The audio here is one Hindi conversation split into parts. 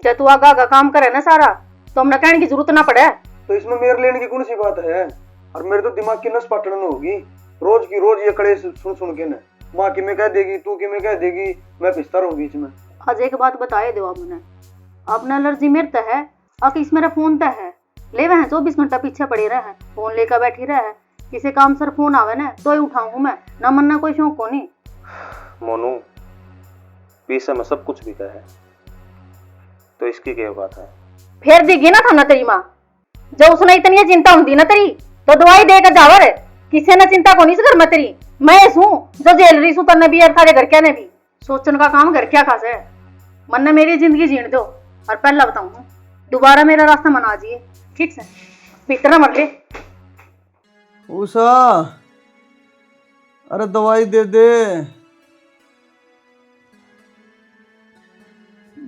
जब तू आगा आगा काम करे ना सारा तो हमने कहने की जरूरत ना पड़े। तो इसमें मेरे लेने की कौन सी बात है? और मेरे तो दिमाग की नस पाटन होगी रोज की रोज ये कड़े सुन सुन के ना। माँ की में कह देगी, तू की में कह देगी, मैं पिसता रहूं बीच में। आज एक बात बताए दो आपने, अपना एलर्जी मेरे तक है और इस मेरा फोन तक है। ले वह 24 घंटा पीछे पड़े रहे, फोन लेकर बैठी रहे। किसी काम सर फोन आवे ना तो ही उठाऊं मैं, ना मनना कोई शौक को नहीं। मोनू पीछे में सब कुछ बिका है तो इसकी क्या बात है? फिर दिगी ना था ना तेरी माँ, जो उसने इतनी चिंता होती ना तेरी तो दवाई दे कर जावर। किसी ने चिंता को नहीं कर मैं तेरी, मैं हूँ जो जेल रही हूँ तन्ने भी और थारे घर क्या ने भी सोचने का काम घर क्या खास है। मन ने मेरी जिंदगी जीने दो और पहला बताऊं दोबारा मेरा रास्ता मना जिए, ठीक है? फिक्र मत ले। उषा, अरे दवाई दे दे।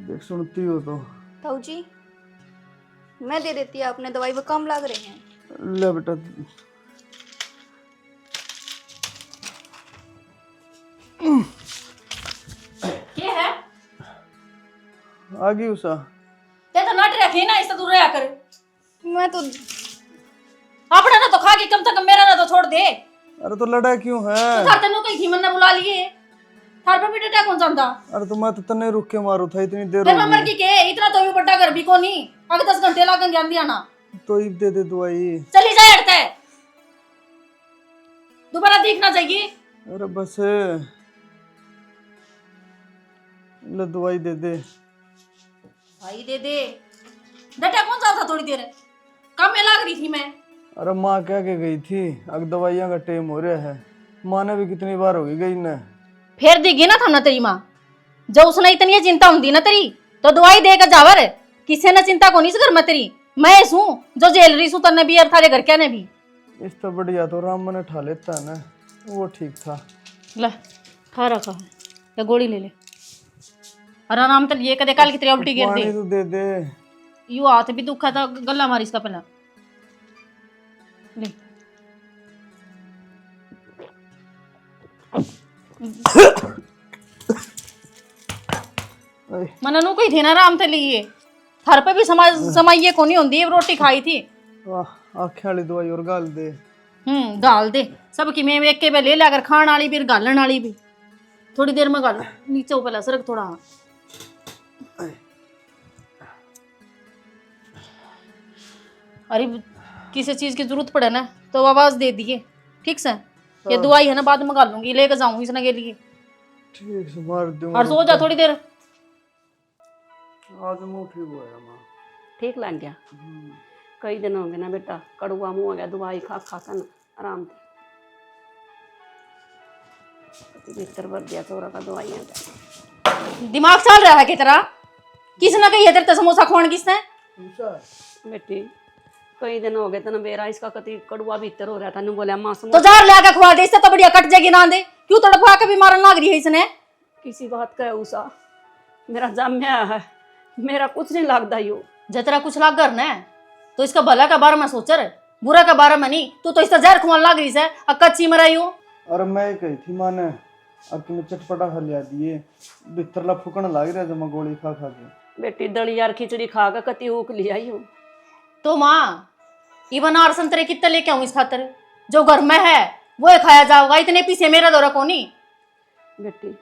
देख सुनती हो तो ताऊ जी मैं दे देती है, आपने दवाई वो कम लग रहे हैं। ले बेटा। क्या है? आ गई उषा। ते तो नट रखी ना, इससे दूर रहा कर। मैं तो अपना ना तो खा के कम से कम मेरा ना तो छोड़ दे। अरे तो लड़ा क्यों है? तो थार तेनों कही थी मन्ने बुला लिए, थार पे बेटा कौन जानता? अरे तो मैं तो तन्ने रुक के मारू था, इतनी देर तेरे हो नंबर गई। की के इतना तो भी बड़ा घर भी को नहीं, अगर 10 घंटे लागन ज्ञान दिया ना। तो इब दे दे दवाई। चली जाए हटते, दोबारा देखना चाहिए। अरे बस ले दवाई दे दे। भाई दे दे बेटा, कौन सा था थोड़ी देर काम में लाग रही थी मैं। अरे माँ कह के गई थी अब दवाइयाँ का टाइम हो रहा है। माँ ने भी कितनी बार होगी गई ना। फिर देगी ना था ना तेरी माँ, जो उसने इतनी चिंता होती ना तेरी तो दवाई देकर जावर। किसी ने चिंता को नहीं से घर में तेरी, मैं हूँ जो जेल रही हूँ तन्ने भी और थारे घर क्या ने भी। इस तो बढ़िया तो राम ने ठा लेता ना, वो ठीक था। ले खा रखा है या गोली ले ले और आराम तक ये कदे काल की तेरी उल्टी गिर पानी दे। तो दे दे। यू हाथ भी दुखा था, गला मारी इसका पहला ले। मना नु कोई थे ना आराम ते लिए थार पे भी समाइए को नहीं होंदी, रोटी खाई थी। आँखें वाली दवाई और गाल दे। गाल दे सब की मैं एक के बे ले लाकर खान वाली भी गालन वाली भी। थोड़ी देर में गाल नीचे ऊपर सरक थोड़ा। अरे किसी चीज की जरूरत पड़े ना तो आवाज दे दिए, ठीक से? ये दवाई है ना बाद में गाल लूंगी, लेकर जाऊंगी इसने के लिए। ठीक से मार दूंगा। और सो जा थोड़ी देर। आज मुँह ठीक हुआ है माँ। ठीक लग गया? कई दिन हो गए ना बेटा, कड़ुआ मुँह हो गया दवाई खा खा कर ना आराम से भीतर भर दिया चोरा का दवाइयाँ। दिमाग चल रहा है कि तेरा? किसने कही है तेरे समोसा खोन किसने? बेटी कई दिन हो गए तना बेरा इसका कति कड़ुआ भीतर हो रहा था, नहीं बोला माँ तो जार ला के खुआ दे, इससे तो बढ़िया कट जाएगी ना दे। क्यों तड़पा के भी मारन लग रही है इसने? किसी बात का है उषा, मेरा जाम्या है, मेरा कुछ नहीं लगता यो। जब तेरा कुछ लाग करना है तो इसका भला का बारे में सोच रहे, बुरा का बारे में नहीं। तू तो इसका जहर खुआन लग रही है, कच्ची मराई हो। अरे मैं कही थी माँ ने अब तुम्हें चटपटा खा लिया दिए, बिस्तरला फूकन लग रहा जब मैं गोली खा खा के। बेटी दली यार खिचड़ी खा कर कति ऊक लिया यो। तो माँ इवन और संतरे कितने लेके आऊं इस खातर? जो घर में है वो खाया जाओगा, इतने पीछे मेरा दौरा कोनी। बेटी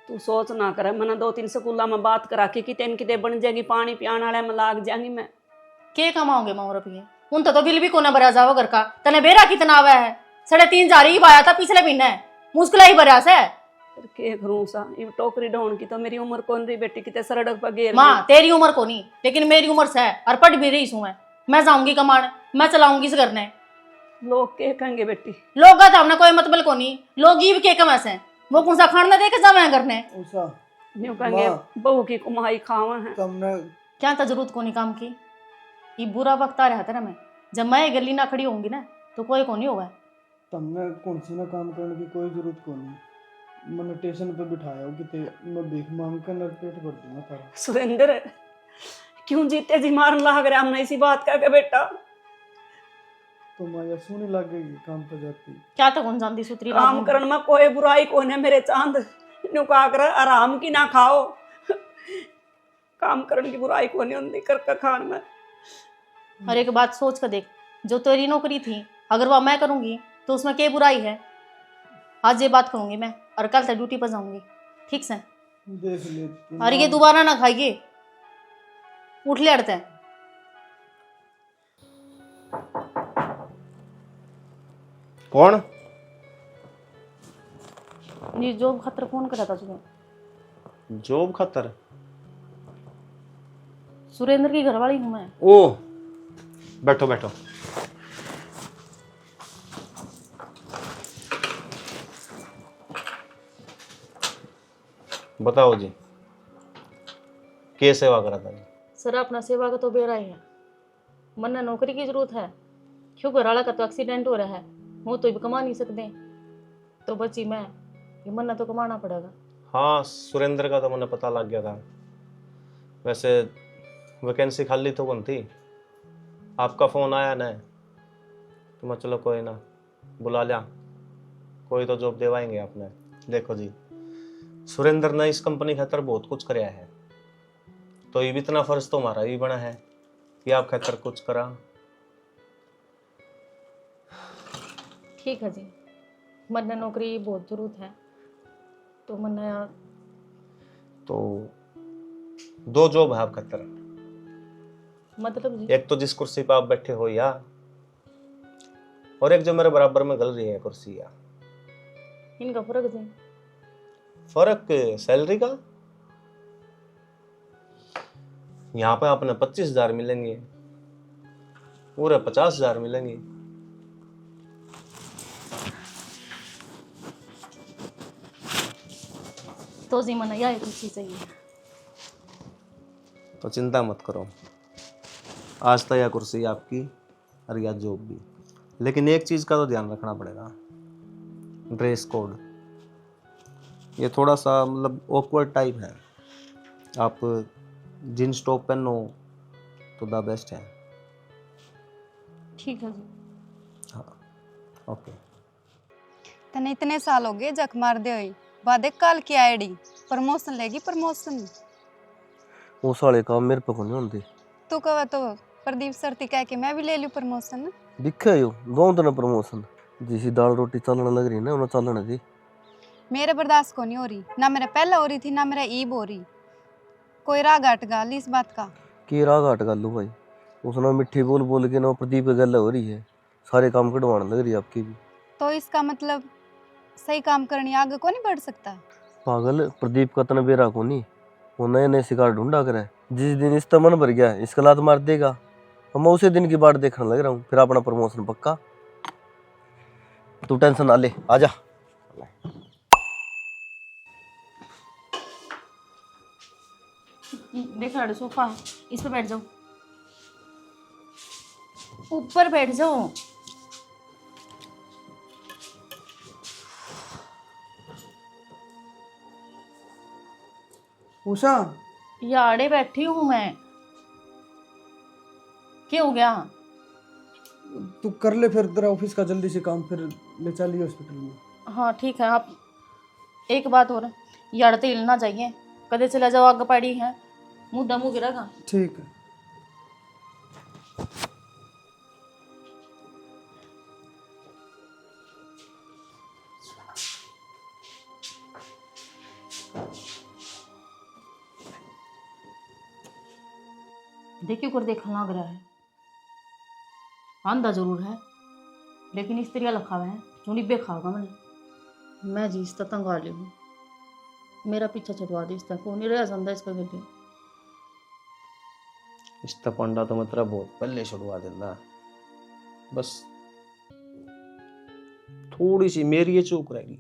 तू सोच ना करे, मैंने 2-3 स्कूलों में बात करा के कि तेन किते बन जाएगी, पानी पियाने वाले में लाग जाएंगी मैं। के कमाओगे माँ रुपये? उन तो बिल भी कोना भरा जाओ घर का। तने बेरा कितना आवा है? 3.5 जा रही आया था पिछले महीने, मुश्किल ही भरा से। के करूं सा, ये टोकरी ढोन की तो मेरी उम्र कौन रही बेटी, किते सड़क पर गेर। माँ तेरी उम्र को नहीं लेकिन मेरी उम्र से है और पढ़ भी रही हूँ मैं जाऊंगी कमाने, मैं चलाऊंगी इस घर ने। लोग के कहेंगे बेटी? लोग का हमने कोई मतलब को नहीं, लोग ही के कमा से वो कौन सा खाना दे के जावे करने। यूं कहेंगे बहू की कमाई खावा है। तुमने क्या था जरूरत को नहीं काम की? ये बुरा वक्त आ रहा था ना, मैं जब मैं गली ना खड़ी होंगी ना तो कोई को नहीं होगा। तुमने कौन सी ना काम करने की कोई जरूरत को नहीं। मैंने स्टेशन पे बिठाया हो कि मैं भीख मांग कर नर पेट भर दूंगा तारा। सुरेंद्र क्यों जीते जी मारन लग रहा हमने इसी बात का बेटा? तो माया सुनी लगेगी काम पर जाती। क्या तो कौन जानती सुतरी काम करने में कोई बुराई कौन है मेरे चांद। न्यू का कर आराम की ना खाओ, काम करने की बुराई को नहीं होती कर खान में। हर एक बात सोच कर देख, जो तेरी नौकरी थी अगर वह मैं करूंगी तो उसमें क्या बुराई है। आज ये बात करूंगी मैं और कल से ड्यूटी पर जाऊंगी, ठीक से। देख लेती और ये दोबारा ना खाइए, उठ ले अड़ते हैं। कौन? ये जॉब खतर फोन करा था सुबह। जॉब खतर? सुरेंद्र की घरवाली हूँ मैं। ओह, बैठो बैठो। बताओ जी, क्या सेवा करा था? सर अपना सेवा का तो बेरा ही है, मन नौकरी की जरूरत है। क्यों घरवाला का तो एक्सीडेंट हो रहा है, वो तो भी कमा नहीं सकते, तो बची मैं, ये मन्ना तो कमाना पड़ेगा। हाँ, सुरेंद्र का तो मुझे पता लग गया था। वैसे वैकेंसी खाली तो कौन थी, आपका फ़ोन आया ना तो मैं चलो कोई ना बुला लिया, कोई तो जॉब दिलवाएंगे आपने। देखो जी, सुरेंद्र ने इस कंपनी खातर बहुत कुछ कराया है, तो ये भी इतना फर्ज तो हमारा भी बना है कि आप खातर कुछ करा। ठीक है जी, मन्ना नौकरी की बहुत जरूरत है, तो मन्ना तो 2 जॉब है आप खातर। मतलब जी एक तो जिस कुर्सी पर आप बैठे हो या, और एक जो मेरे बराबर में गल रही है कुर्सी या। इनका फर्क जी। फर्क सैलरी का, यहाँ पे आपने 25,000 मिलेंगे, पूरे 50,000 मिलेंगे। तो जी मन्ना यह कुछ चाहिए। तो चिंता मत करो, आज तो यह कुर्सी आपकी और यह जॉब भी। लेकिन एक चीज़ का तो ध्यान रखना पड़ेगा, ड्रेस कोड। ये थोड़ा सा मतलब ऑकवर्ड टाइप है, आप जींस टॉप पहनो तो द बेस्ट है। ठीक है जी। हाँ, ओके। तने इतने साल हो गए जख मार दे हुई वादे काल की आईडी प्रमोशन लेगी प्रमोशन। वो साले काम मेरे पे को नहीं होंगे। तू कह तो प्रदीप सर ती कह के मैं भी ले लूं प्रमोशन। दिखे यो गाँव तो ना प्रमोशन जिसी दाल रोटी चलने लग रही ना, उन्हें चलने दी। मेरे बर्दाश्त को नहीं हो रही, ना मेरा पहला हो रही थी ना मेरा ईब हो रही। कोई राग हट गा ली इस बात का। की राग हट कर लो भाई, उसने मिट्टी बोल बोल के ना प्रदीप की गल हो रही है, सारे काम कटवाने लग रही है आपकी भी। तो इसका मतलब सही काम करनी आगे को नहीं बढ़ सकता। पागल, प्रदीप का तना बेरा को नहीं, वो नए नए शिकार ढूंढा करे। जिस दिन इसका मन भर गया इसका लात मार देगा, और मैं उसी दिन की बात देखने लग रहा हूँ, फिर अपना प्रमोशन पक्का। तू टेंशन ना ले, आजा। देखो साढ़े सोफा है, इस पे बैठ जाओ, ऊपर बैठ जाओ। उषा, याड़े बैठी हूँ मैं, क्या हो गया? तू कर ले फिर तेरा ऑफिस का जल्दी से काम, फिर ले चलिए हॉस्पिटल में। हाँ ठीक है। आप एक बात और, याड़ तो हिलना चाहिए, कदे चला जाओ आग पड़ी है, मुद्दा मुँह गिरेगा। ठीक है। देखियो कर देखने लग रहा है, आंधा जरूर है लेकिन इस तरह लखा हुआ है जो निब्बे खाओगा मैंने। मैं जी इस तंग आ ली हूँ, मेरा पीछा छुड़वा दे, इसका कौन नहीं रह जाता इसका गड्ढे। इस पंडा तो मतलब बहुत पहले छुड़वा देना, बस थोड़ी सी मेरी ये चूक रहेगी।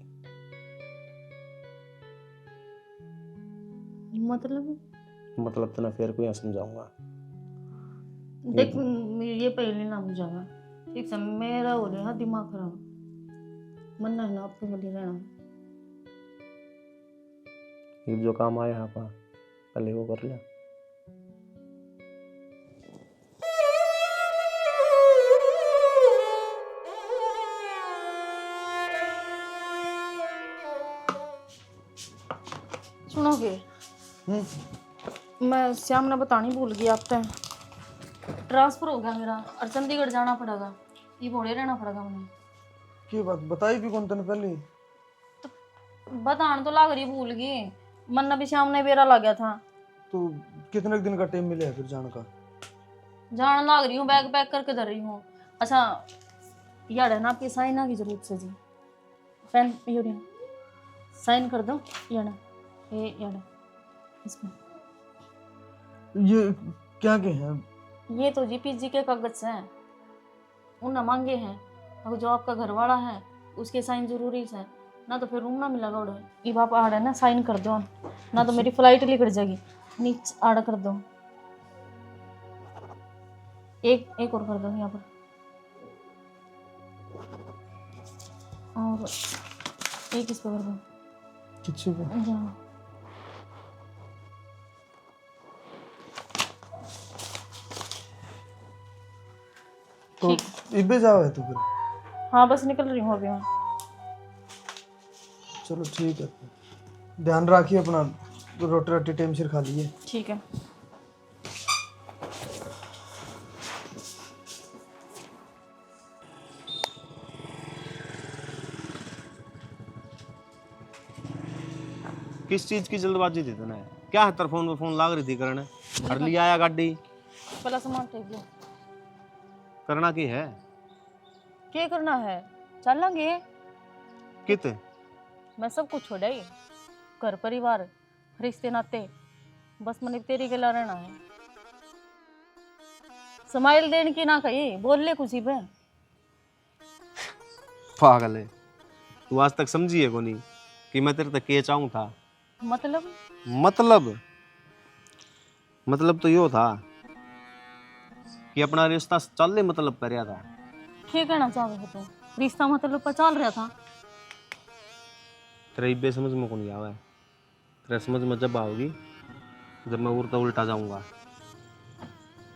मतलब तो ना फिर कोई समझाऊंगा। देख ये पहले ना मुझागा, ठीक है? मेरा हो रहा दिमाग खराब, मन ना आपको मिली रहना। ये जो काम आया है पहले वो कर लिया। सुनोगे, मैं श्याम ने बतानी भूल गई आप तक ट्रांसफर हो गया मेरा और चंडीगढ़ जाना पड़ेगा। ये भोड़े रहना पड़ेगा मुझे। की बात बताई भी कौन तने पहले? बताने तो लाग रही भूल गई। मन भी श्याम ने बेरा लग गया था। तो कितने दिन का टाइम मिले फिर जाने का? जान लाग रही हूँ, बैग पैक करके धर रही हूँ। अच्छा यार है ना आपकी साइन की जरूरत से जी। पेन यूरिया साइन कर दो। यार ये यार इसमें ये क्या के हैं? ये तो जी पीजी के कागज हैं, उन मांगे हैं। और जो आपका घर वाला है उसके साइन जरूरी है ना, तो फिर रूम ना मिलेगा उड़े। ये बाप आड़ है ना, साइन कर दो ना तो मेरी फ्लाइट लिखट जाएगी। नीचे आड़ कर दो। एक और कर दो यहाँ पर। और एक इस पे कर दो। किसी पे? यहाँ तो इबे जाओ है तो फिर? हाँ बस निकल रही हूँ अभी मैं। चलो ठीक है, ध्यान रखिए अपना, रोटी रोटी टाइम से खा लीजिए। ठीक है। किस चीज की जल्दबाजी थी तने? क्या है तेरे फोन पे फोन लाग रही थी करने? घर लिया आया गाड़ी पहला सामान टेक लो। करना की है? क्या करना है? चलेंगे। कित मैं सब कुछ छोड़ाई, घर परिवार रिश्ते नाते, बस मैंने तेरी गला रहना है। स्माइल देने की ना कही, बोल ले कुछ ही पे। पागल है तू, आज तक समझी है कोनी कि मैं तेरे तक के चाहूं था? मतलब मतलब तो यो था कि अपना रिश्ता चल ले मतलब कर रहा था। क्या कहना चाहोगे हो तुम? रिश्ता मतलब पर चल रहा था। तेरे इब्बे समझ में कौन आवा है? तेरे समझ में जब आओगी जब मैं उड़ता उल्टा जाऊंगा,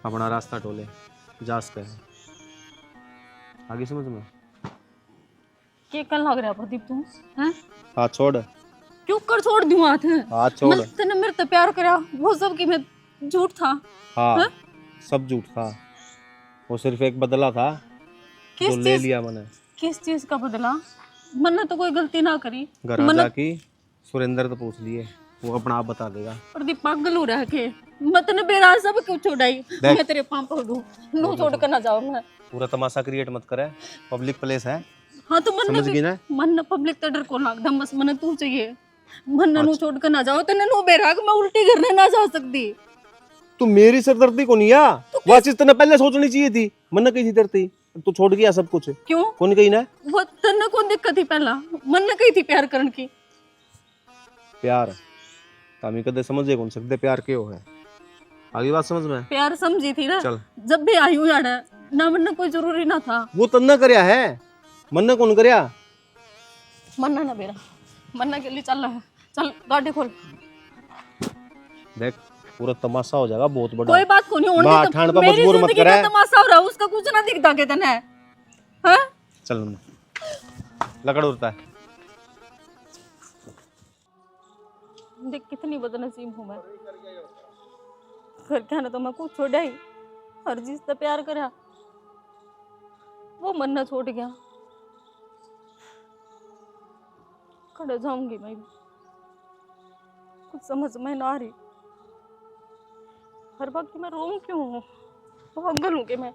अपना रास्ता टोले जास के आगे समझ में। क्या कल लग रहा प्रदीप तुम? हैं? हाथ छोड़, क्यों कर छोड़ दूं हाथ? हाथ छोड़। मैं तने मेरे से प्यार करा, वो सब की मैं झूठ था। हाँ हैं? सब झूठ था, वो सिर्फ एक बदला था किस जो ले चीज? लिया मैंने। किस चीज का बदला? मैंने तो कोई गलती ना करी। घर मैंने जाके सुरेंद्र तो पूछ लिए, वो अपना आप बता देगा। प्रदीप पागल हो रहा है के? मैं तने बेरा सब क्यों छोड़ाई? मैं तेरे पांव पकड़ दूं, नो छोड़ कर ना जाऊं मैं। पूरा तमाशा क्रिएट मत करे, पब्लिक प्लेस है। हाँ तो मन समझ गई ना? मन पब्लिक तो डर को लाग दम, बस मन तू चाहिए। मन नु छोड़ कर ना जाओ, तने नो बेरा मैं उल्टी करने ना जा सकती। तू मेरी सिरदर्दी को नहीं आ, वो चीज तने पहले सोचनी चाहिए थी। मन कही थी डरती, तू छोड़ गया सब कुछ। क्यों? कौन कही ना? वो तने कौन दिक्कत थी पहला? मन ने कही थी प्यार करने की। प्यार तामी कदे समझे कौन सकते प्यार क्यों है? आगे बात समझ में। प्यार समझी थी ना चल जब भी आई हूँ यार, ना मन कोई जरूरी ना था। वो तन्ना करया है, मन ने कौन करया? मन्ना ना बेरा, मन्ना के लिए चल रहा है। चल गाड़ी खोल। देख पूरा तमाशा हो जाएगा बहुत बड़ा। कोई बात को नहीं होने माँ दे, ठाण पर मेरी मजबूर मत जिंदगी करे। का तमाशा हो रहा है, उसका कुछ ना दिखता के तने। हैं? चल लकड़ उड़ता है। देख कितनी बदनसीब हूँ मैं। घर के ना तो मैं कुछ छोड़ा ही, हर चीज से प्यार करा, वो मन्ना छोड़ गया। खड़े जाऊंगी मैं भी, कुछ समझ में ना आ रही। हर वक्त मैं रोऊं क्यों हूँ? पागल हूँ कि मैं?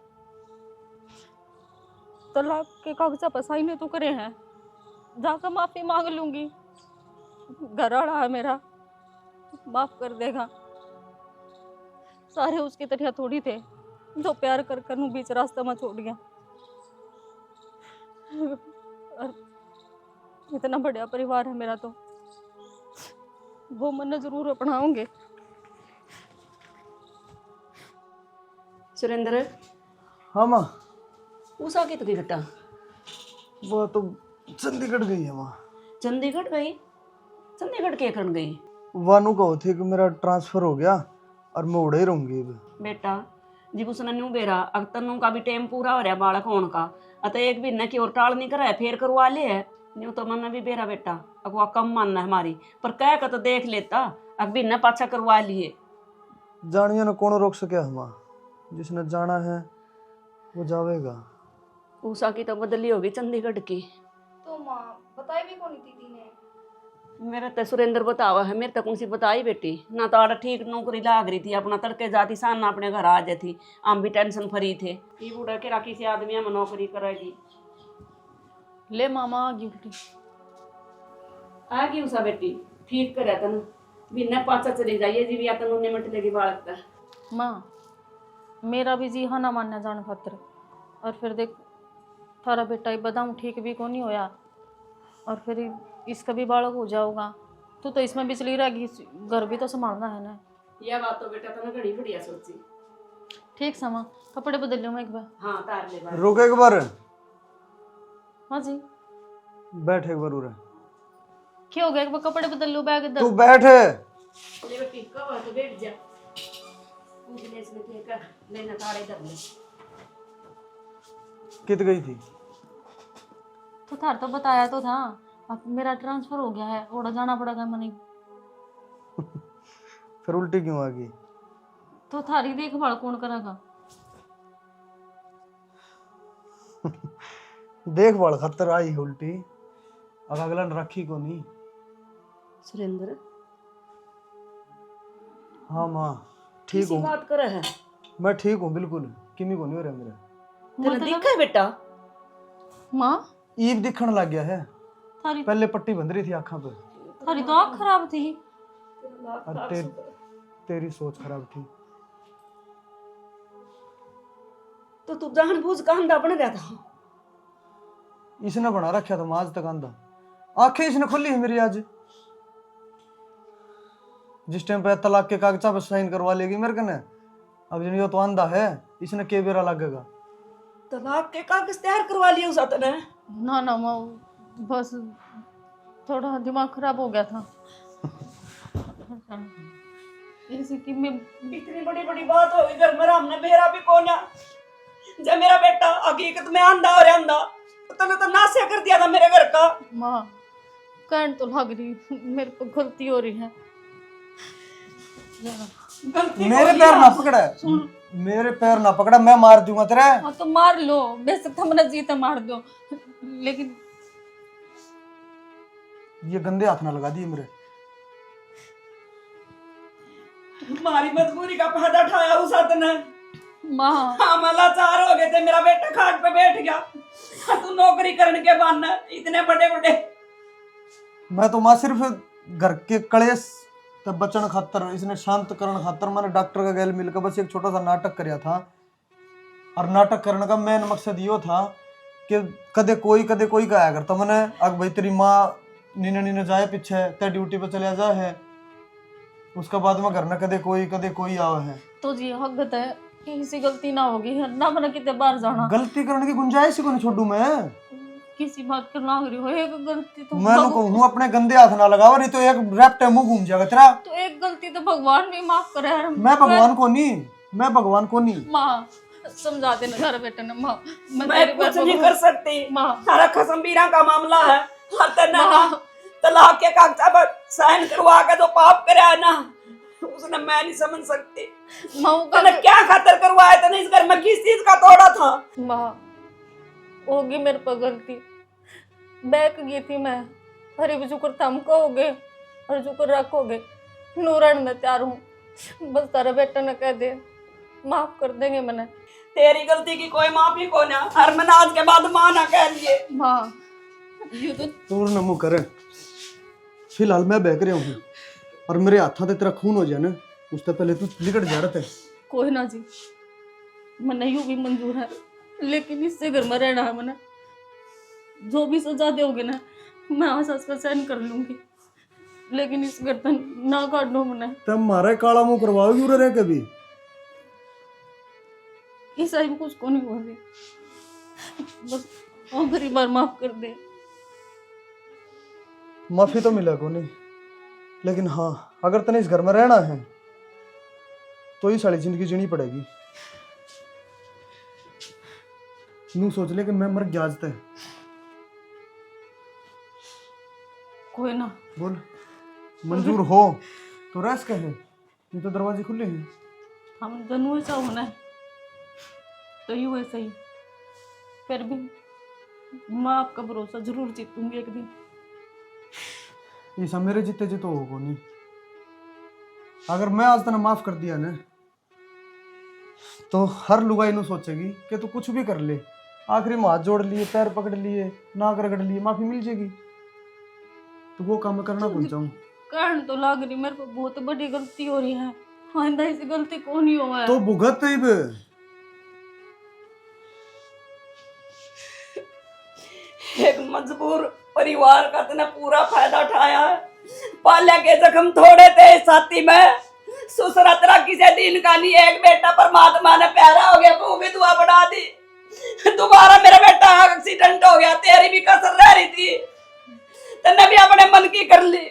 तलाक के कागजा पर साइन तो करे हैं, जाकर माफी मांग लूंगी। घर आड़ा है मेरा, माफ कर देगा। सारे उसकी तरह थोड़ी थे जो प्यार कर कर बीच रास्ते में छोड़ गया। और इतना बड़ा परिवार है मेरा, तो वो मन जरूर अपनाओगे। सुरेंद्र हाँ माँ, उषा की तो गई बेटा? वो तो चंडीगढ़ गई है माँ। चंडीगढ़ गई? चंडीगढ़ क्या करने गई? वानू कहो थे कि मेरा ट्रांसफर हो गया और मैं उड़े रहूंगी अब। बेटा जी उसने न्यू बेरा अख्तर का भी टाइम पूरा हो रहा बालक होने का, अतः एक भी न की और टाल नहीं करा है, फिर करवा ले है न्यू तो मन भी बेरा बेटा अगवा कम मानना है हमारी, पर कह कर तो देख लेता, अब भी न पाछा करवा लिए। जानिए ना कौन रोक सके हमा, जिसने जाना है वो जावेगा। उषा की तो बदली होगी चंडीगढ़ की। तो माँ बताई भी कौन दीदी ने? मेरे तो सुरेंद्र बतावा है, मेरे तक उनसे बताई बेटी ना। तो आड़ा ठीक नौकरी लाग रही थी, अपना तड़के जाती शान अपने घर आ जाती, हम भी टेंशन फ्री थे। ये बूढ़ा के राखी से आदमी हम नौकरी करेगी। ले मामा आ गई उल्टी। आ गई उषा बेटी, ठीक करे तन बिना पाचा चली जाइए जी, भी तन उन्हें मिनट लगी बालक तक। माँ मेरा भी जी हाँ ना मानना जान खातर, और फिर देख थारा बेटा ही बताऊँ ठीक भी को नहीं होया, और फिर इसका भी बालक हो जाओगा, तो इसमें बिचली रहेगी, घर भी तो संभालना है ना। यह बात तो बेटा तने घड़ी बढ़िया सोची। ठीक समा, कपड़े बदल लियो मैं एक बार। हाँ तार ले बार। रुक एक बार, हाँ जी बैठ एक बार उरे। क्या हो गया, एक बार कपड़े बदल लो, बैग इधर। तू बैठ। ले बेटी कब तो बैठ जा, पूछने इसने क्या कर लेना तारे इधर ले। कित गई थी? तो थार तो बताया तो था, अब मेरा ट्रांसफर हो गया है, ओड़ा जाना पड़ेगा मनी। फिर उल्टी क्यों आ गई? तो थारी देखभाल कौन करेगा? देखभाल खतर आई है उल्टी, अब अगला ने रखी को नहीं। सुरेंद्र हाँ माँ ठीक किसी हूँ, बात करे है? मैं ठीक हूँ बिल्कुल, किमी को नहीं हो रहा मेरा। तेरा दिखा है बेटा? माँ ईब दिखने लग गया है, थारी पहले पट्टी बंध रही थी आँखों पे। थारी तो आँख खराब थी। और तेरी सोच खराब थी। तो तू जानबूझ का अंधा बन गया था। इसने बना रखा था आज तक अंधा, आंखें इसने खोली है मेरी आज। जिस टाइम पे तलाक के कागजा पर साइन करवा लेगी मेरे कने, अब जन यो तो अंधा है, इसने के बेरा लगेगा। तलाक के कागज तैयार करवा लिए उस ने? ना ना माँ, बस थोड़ा दिमाग खराब हो गया था। इसी की मैं इतनी बड़ी बड़ी बात हो गई घर में, हमने मेरा भी कोना जब मेरा बेटा हकीकत में अंधा और अंधा, तो तूने तो नासिया कर दिया था मेरे घर का। माँ कहन तो लग रही, मेरे को गलती हो रही है। गलती मेरे पैर ना पकड़ा, मेरे पैर ना पकड़ा, मैं मार दूंगा तेरे। हाँ तो मार लो, बेशक हमने जीते मार दो, लेकिन ये गंदे हाथ ना लगा दिए मेरे। हमारी मजबूरी का फायदा उठाया उस ने। माँ हम लाचार हो गए थे, मेरा बेटा खाट पे बैठ गया, तू नौकरी करने के बहाने इतने बड़े बड़े। मैं तो माँ सिर्फ घर के कलेश तब बचन खातर, इसने शांत करने खातर मैंने डॉक्टर का गैल मिलकर बस एक छोटा सा नाटक कराया था। और नाटक करने का मेन मकसद यो था कि कदे कोई कहा करता मैंने, अग भाई तेरी माँ नीने जाए पीछे ते ड्यूटी पे चले जाए है, उसका बाद में घर में कदे कोई आवे है। तो जी हक है कि किसी गलती ना होगी ना, मैंने कितने बार जाना। गलती करने की गुंजाइश ही को नहीं छोड़ू मैं। किसी बात कर ना हो एक गलती तो मैं कहूँ अपने गंदे हाथ ना लगाओ, नहीं तो एक रैप्ट मुंह घूम जाएगा तेरा। तो एक गलती तो भगवान भी माफ करे यार। मैं भगवान को नहीं। माँ समझा देना घर बेटे ने। माँ मैं कुछ नहीं कर सकती, माँ सारा खसमबीरा का मामला है। हर तना तलाक के कागजा पर साइन करवा के जो पाप करे है ना, उसने मैं नहीं समझ सकती। तूने क्या खातर करवाया? तूने इस घर में किस चीज का तोड़ा था? माँ होगी मेरे पर गलती, बैक गई थी मैं, हरी भी शुक्र थम कहोगे और शुक्र रखोगे, नूरन में तैयार हूँ, बस तारा बेटा ने कह दे माफ कर देंगे मैंने। तेरी गलती की कोई माफी को ना, हर मना आज के बाद मां ना कह लिए। माँ ये तो तूर न मुँह करे, फिलहाल मैं बहक रहा हूँ और मेरे हाथों से तेरा खून हो जाए ना, उससे पहले तू निकट जा रहा था। कोई ना जी, मैंने यूं भी मंजूर है, लेकिन इससे घर में रहना है मैंने। जो भी सजा दोगे ना, मैं आसास का सहन कर लूंगी, लेकिन इस घर तक ना काटो मैंने। तब मारा काला मुंह करवाओगी उरे रह कभी? इस आई कुछ को नहीं बोली, बस आखिरी बार माफ कर दे। माफी तो मिला को नहीं, लेकिन हाँ अगर तने इस घर में रहना है तो ही सारी जिंदगी जीनी पड़ेगी। नू सोच ले कि मैं मर गया आज तक। कोई ना, बोल मंजूर हो तो रस कहे, नहीं तो दरवाजे खुले हैं। हम दोनों ऐसा होना है तो यूँ ऐसा ही, फिर भी मैं आपका भरोसा जरूर जीतूंगी एक दिन। ईसा मेरे जीते जी तो होगा नहीं। अगर मैं आज तना माफ कर दिया ना तो हर लुगाई नु सोचेगी कि तू कुछ भी कर ले, आखिरी में हाथ जोड़ लिए, पैर पकड़ लिए, नाक रगड़ लिए, माफी मिल जाएगी। तो वो काम मैं करना भूल जाऊं। कारण तो लग रही मेरे को बहुत बड़ी गलती हो रही है, आइंदा ऐसी गलती कौन ही हुआ है। तो भुगत ही बे। एक मजबूर परिवार का तने पूरा फायदा उठाया है। पाले के जख्म थोड़े थे साथी में, ससुरा तेरा किसी दिन का नहीं, एक बेटा परमात्मा ने प्यारा हो गया, वो भी दुआ बढ़ा दी। दोबारा मेरा बेटा एक्सीडेंट हो गया, तेरी भी कसर रह रही थी, तने भी अपने मन की कर ली।